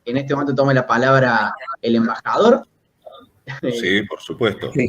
en este momento tome la palabra el embajador. Sí, por supuesto. Sí.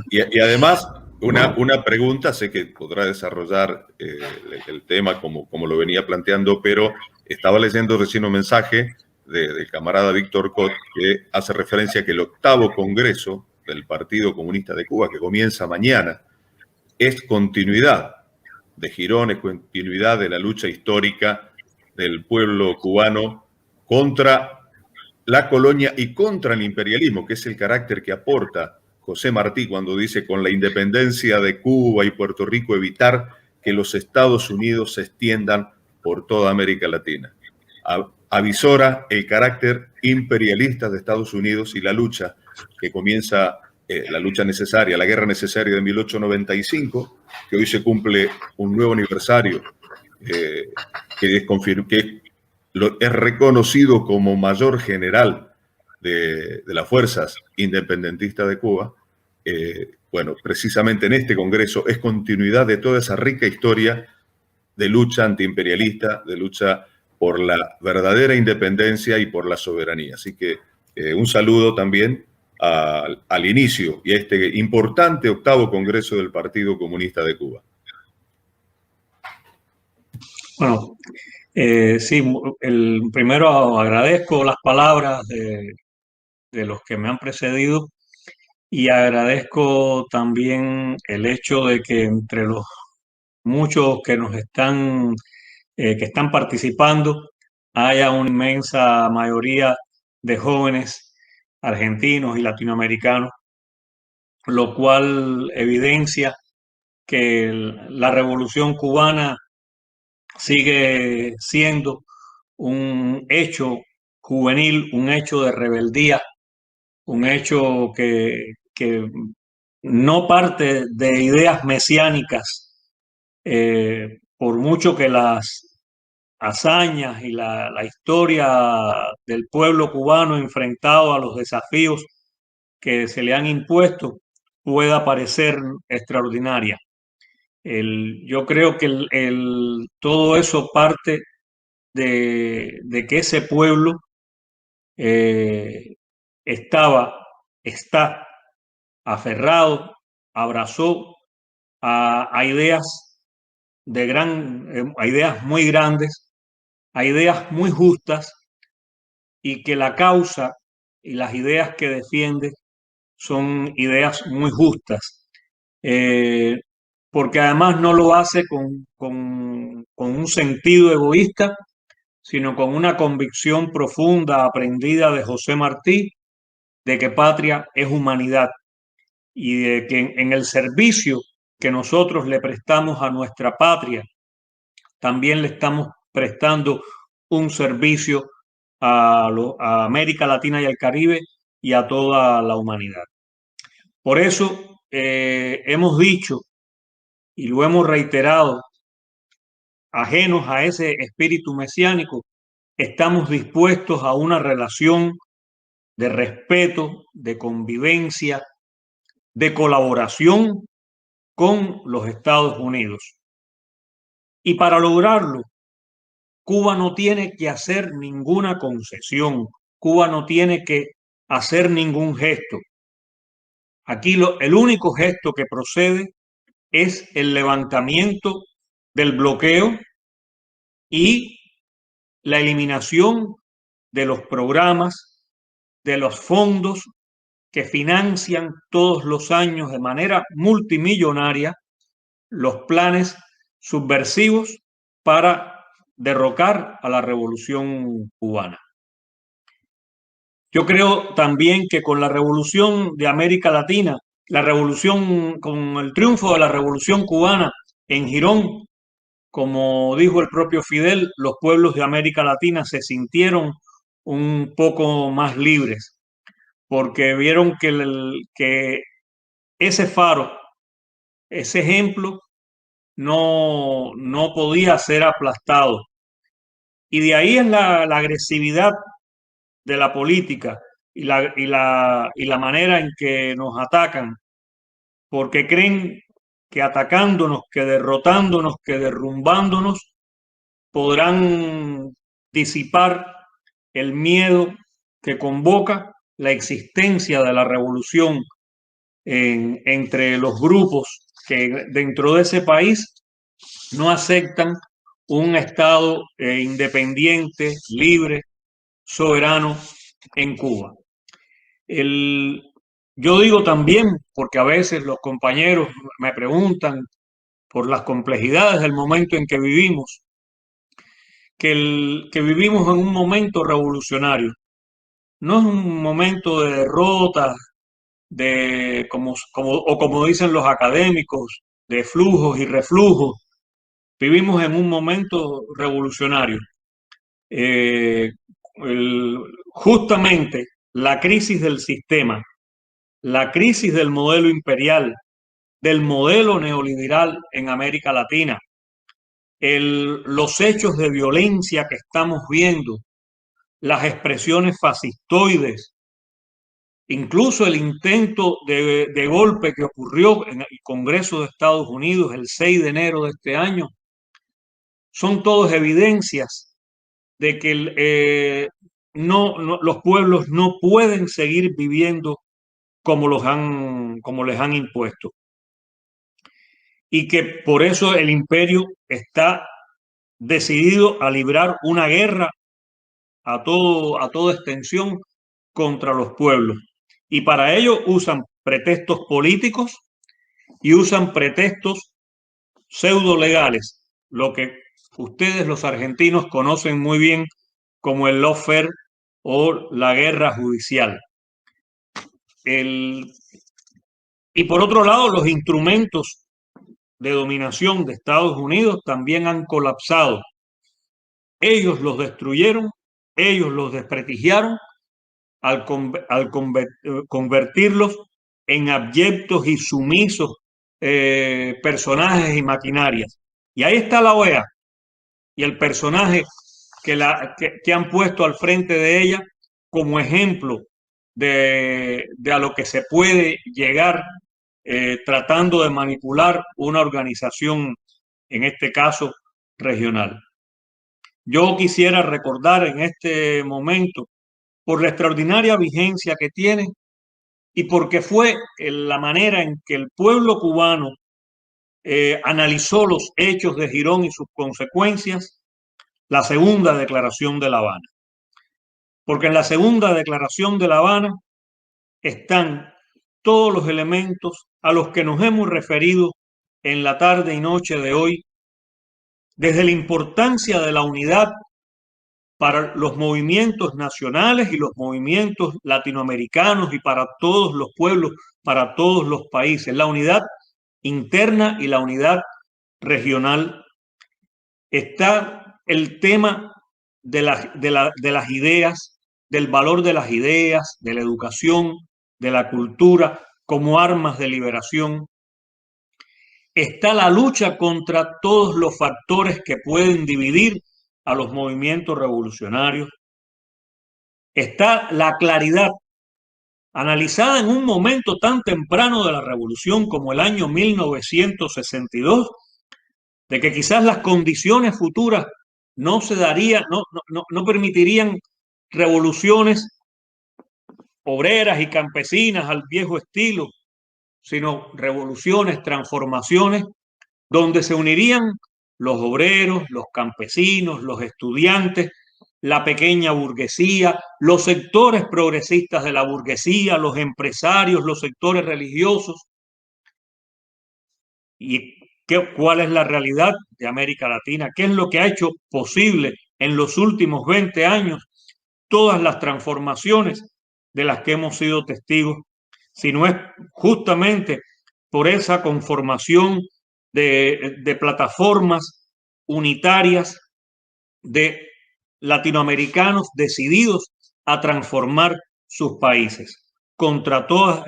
Y además, una pregunta, sé que podrá desarrollar el tema como lo venía planteando, pero estaba leyendo recién un mensaje del camarada Víctor Cot que hace referencia a que el 8º Congreso del Partido Comunista de Cuba, que comienza mañana, es continuidad de Girón, es continuidad de la lucha histórica del pueblo cubano contra la colonia y contra el imperialismo, que es el carácter que aporta José Martí cuando dice: con la independencia de Cuba y Puerto Rico evitar que los Estados Unidos se extiendan por toda América Latina. Avisora el carácter imperialista de Estados Unidos y la lucha que comienza, la lucha necesaria, la guerra necesaria de 1895, que hoy se cumple un nuevo aniversario, que es reconocido como mayor general de las fuerzas independentistas de Cuba. Bueno, precisamente en este Congreso es continuidad de toda esa rica historia de lucha antiimperialista, de lucha por la verdadera independencia y por la soberanía. Así que un saludo también al inicio y a este importante 8º Congreso del Partido Comunista de Cuba. Bueno, sí, primero agradezco las palabras de los que me han precedido y agradezco también el hecho de que entre los muchos que que están participando haya una inmensa mayoría de jóvenes argentinos y latinoamericanos, lo cual evidencia que la revolución cubana sigue siendo un hecho juvenil, un hecho de rebeldía, un hecho que no parte de ideas mesiánicas, por mucho que las hazañas y la historia del pueblo cubano enfrentado a los desafíos que se le han impuesto pueda parecer extraordinaria. Yo creo que todo eso parte de que ese pueblo eh, está aferrado, abrazó a ideas a ideas muy grandes, a ideas muy justas, y que la causa y las ideas que defiende son ideas muy justas. Eh, Porque además no lo hace con un sentido egoísta, sino con una convicción profunda, aprendida de José Martí, de que patria es humanidad y de que en el servicio que nosotros le prestamos a nuestra patria, también le estamos prestando un servicio a América Latina y al Caribe y a toda la humanidad. Por eso hemos dicho y lo hemos reiterado, ajenos a ese espíritu mesiánico, estamos dispuestos a una relación de respeto, de convivencia, de colaboración con los Estados Unidos. Y para lograrlo, Cuba no tiene que hacer ninguna concesión, Cuba no tiene que hacer ningún gesto. Aquí el único gesto que procede es el levantamiento del bloqueo y la eliminación de los programas, de los fondos que financian todos los años de manera multimillonaria los planes subversivos para derrocar a la revolución cubana. Yo creo también que con la revolución de América Latina, con el triunfo de la revolución cubana en Girón, como dijo el propio Fidel, los pueblos de América Latina se sintieron un poco más libres, porque vieron que ese faro, ese ejemplo, no podía ser aplastado. Y de ahí es la agresividad de la política y la manera en que nos atacan, porque creen que atacándonos, que derrotándonos, que derrumbándonos, podrán disipar el miedo que convoca la existencia de la revolución entre los grupos que dentro de ese país no aceptan un Estado independiente, libre, soberano en Cuba. Yo digo también, porque a veces los compañeros me preguntan por las complejidades del momento en que vivimos, que vivimos en un momento revolucionario. No es un momento de derrota, o como dicen los académicos, de flujos y reflujos. Vivimos en un momento revolucionario. Justamente la crisis del sistema, la crisis del modelo imperial, del modelo neoliberal en América Latina, los hechos de violencia que estamos viendo, las expresiones fascistoides, incluso el intento de golpe que ocurrió en el Congreso de Estados Unidos el 6 de enero de este año, son todas evidencias de que los pueblos no pueden seguir viviendo como les han impuesto. Y que por eso el imperio está decidido a librar una guerra a toda extensión contra los pueblos. Y para ello usan pretextos políticos y usan pretextos pseudo legales, lo que ustedes los argentinos conocen muy bien como el lawfare o la guerra judicial. Y por otro lado, los instrumentos de dominación de Estados Unidos también han colapsado. Ellos los destruyeron, ellos los desprestigiaron al convertirlos en abyectos y sumisos personajes y maquinarias. Y ahí está la OEA y el personaje que han puesto al frente de ella como ejemplo de a lo que se puede llegar tratando de manipular una organización, en este caso regional. Yo quisiera recordar en este momento, por la extraordinaria vigencia que tiene y porque fue la manera en que el pueblo cubano analizó los hechos de Girón y sus consecuencias, la segunda declaración de La Habana. Porque en la segunda declaración de La Habana están todos los elementos a los que nos hemos referido en la tarde y noche de hoy, desde la importancia de la unidad para los movimientos nacionales y los movimientos latinoamericanos y para todos los pueblos, para todos los países, la unidad interna y la unidad regional. Está el tema de las ideas, del valor de las ideas, de la educación, de la cultura como armas de liberación. Está la lucha contra todos los factores que pueden dividir a los movimientos revolucionarios. Está la claridad, analizada en un momento tan temprano de la revolución como el año 1962, de que quizás las condiciones futuras no se darían, no permitirían revoluciones obreras y campesinas al viejo estilo, sino revoluciones, transformaciones, donde se unirían los obreros, los campesinos, los estudiantes, la pequeña burguesía, los sectores progresistas de la burguesía, los empresarios, los sectores religiosos. ¿Y cuál es la realidad de América Latina? ¿Qué es lo que ha hecho posible en los últimos 20 años todas las transformaciones de las que hemos sido testigos? Si no es justamente por esa conformación de plataformas unitarias de latinoamericanos decididos a transformar sus países contra todas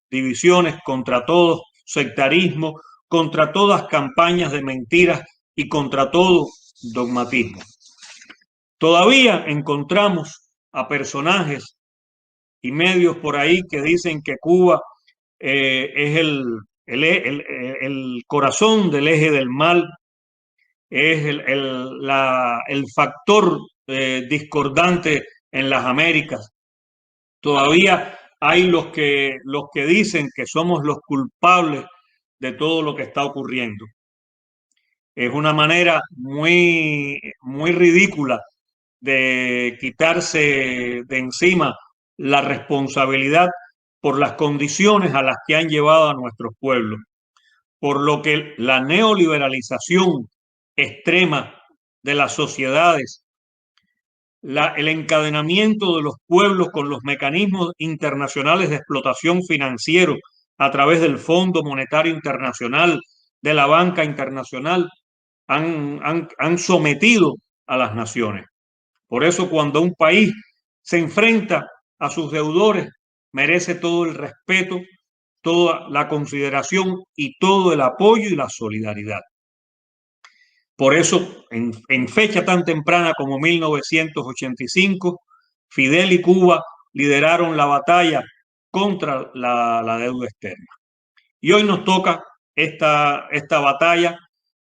divisiones, contra todo sectarismo, contra todas campañas de mentiras y contra todo dogmatismo. Todavía encontramos a personajes y medios por ahí que dicen que Cuba es el corazón del eje del mal, es el factor discordantes en las Américas. Todavía hay los que dicen que somos los culpables de todo lo que está ocurriendo. Es una manera muy, muy ridícula de quitarse de encima la responsabilidad por las condiciones a las que han llevado a nuestros pueblos. Por lo que la neoliberalización extrema de las sociedades, el encadenamiento de los pueblos con los mecanismos internacionales de explotación financiero a través del Fondo Monetario Internacional, de la banca internacional, han sometido a las naciones. Por eso, cuando un país se enfrenta a sus deudores, merece todo el respeto, toda la consideración y todo el apoyo y la solidaridad. Por eso, en fecha tan temprana como 1985, Fidel y Cuba lideraron la batalla contra la deuda externa. Y hoy nos toca esta batalla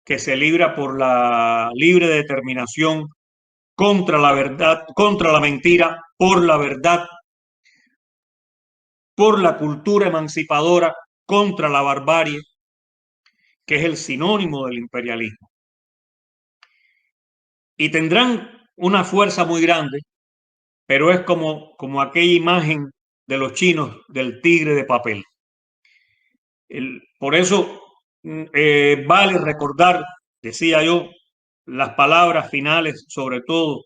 que se libra por la libre determinación contra la verdad, contra la mentira, por la verdad, por la cultura emancipadora, contra la barbarie, que es el sinónimo del imperialismo. Y tendrán una fuerza muy grande, pero es como aquella imagen de los chinos del tigre de papel. Por eso vale recordar, decía yo, las palabras finales, sobre todo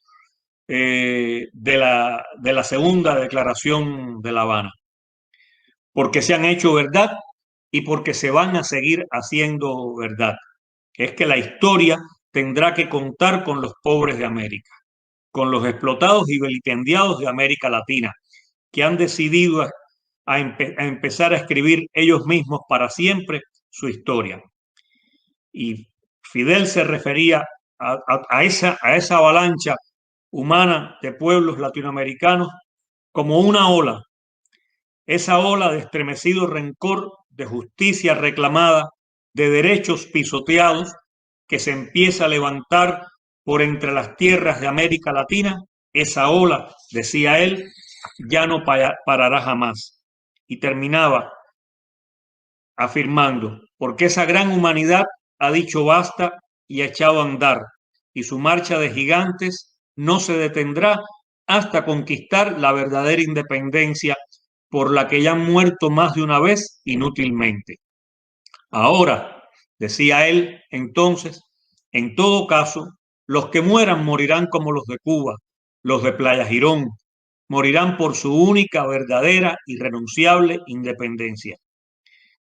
de la segunda declaración de La Habana, porque se han hecho verdad y porque se van a seguir haciendo verdad. Es que la historia tendrá que contar con los pobres de América, con los explotados y vilipendiados de América Latina, que han decidido a empezar a escribir ellos mismos para siempre su historia. Y Fidel se refería a esa avalancha humana de pueblos latinoamericanos como una ola, esa ola de estremecido rencor, de justicia reclamada, de derechos pisoteados, que se empieza a levantar por entre las tierras de América Latina. Esa ola, decía él, ya no parará jamás. Y terminaba afirmando, porque esa gran humanidad ha dicho basta y ha echado a andar, y su marcha de gigantes no se detendrá hasta conquistar la verdadera independencia por la que ya han muerto más de una vez inútilmente. Ahora, decía él entonces, en todo caso, los que mueran morirán como los de Cuba, los de Playa Girón, morirán por su única, verdadera, irrenunciable independencia.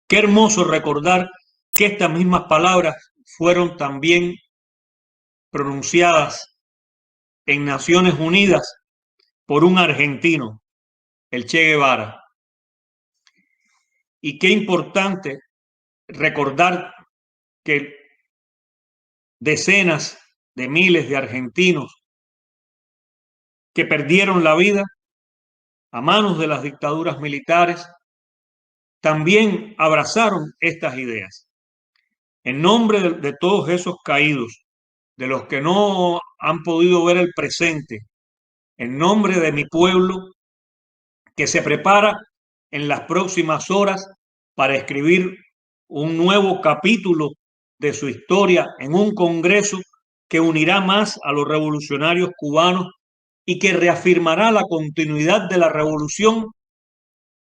Qué hermoso recordar que estas mismas palabras fueron también pronunciadas en Naciones Unidas por un argentino, el Che Guevara. Y qué importante recordar que decenas de miles de argentinos que perdieron la vida a manos de las dictaduras militares también abrazaron estas ideas. En nombre de todos esos caídos, de los que no han podido ver el presente, en nombre de mi pueblo que se prepara en las próximas horas para escribir un nuevo capítulo de su historia en un congreso que unirá más a los revolucionarios cubanos y que reafirmará la continuidad de la revolución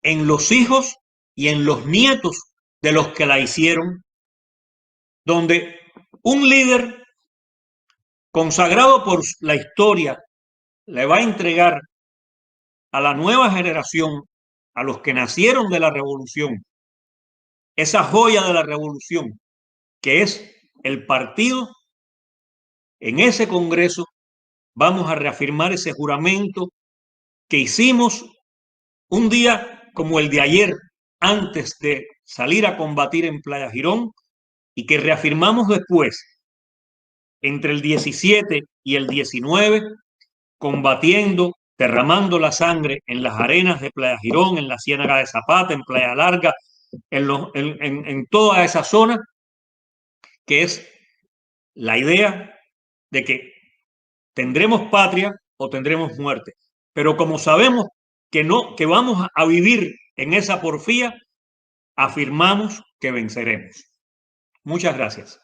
en los hijos y en los nietos de los que la hicieron, donde un líder consagrado por la historia le va a entregar a la nueva generación, a los que nacieron de la revolución, esa joya de la revolución que es el partido. En ese congreso vamos a reafirmar ese juramento que hicimos un día como el de ayer, antes de salir a combatir en Playa Girón, y que reafirmamos después, entre el 17 y el 19, combatiendo, derramando la sangre en las arenas de Playa Girón, en la Ciénaga de Zapata, en Playa Larga, en toda esa zona, que es la idea de que tendremos patria o tendremos muerte. Pero como sabemos que no, que vamos a vivir en esa porfía, afirmamos que venceremos. Muchas gracias.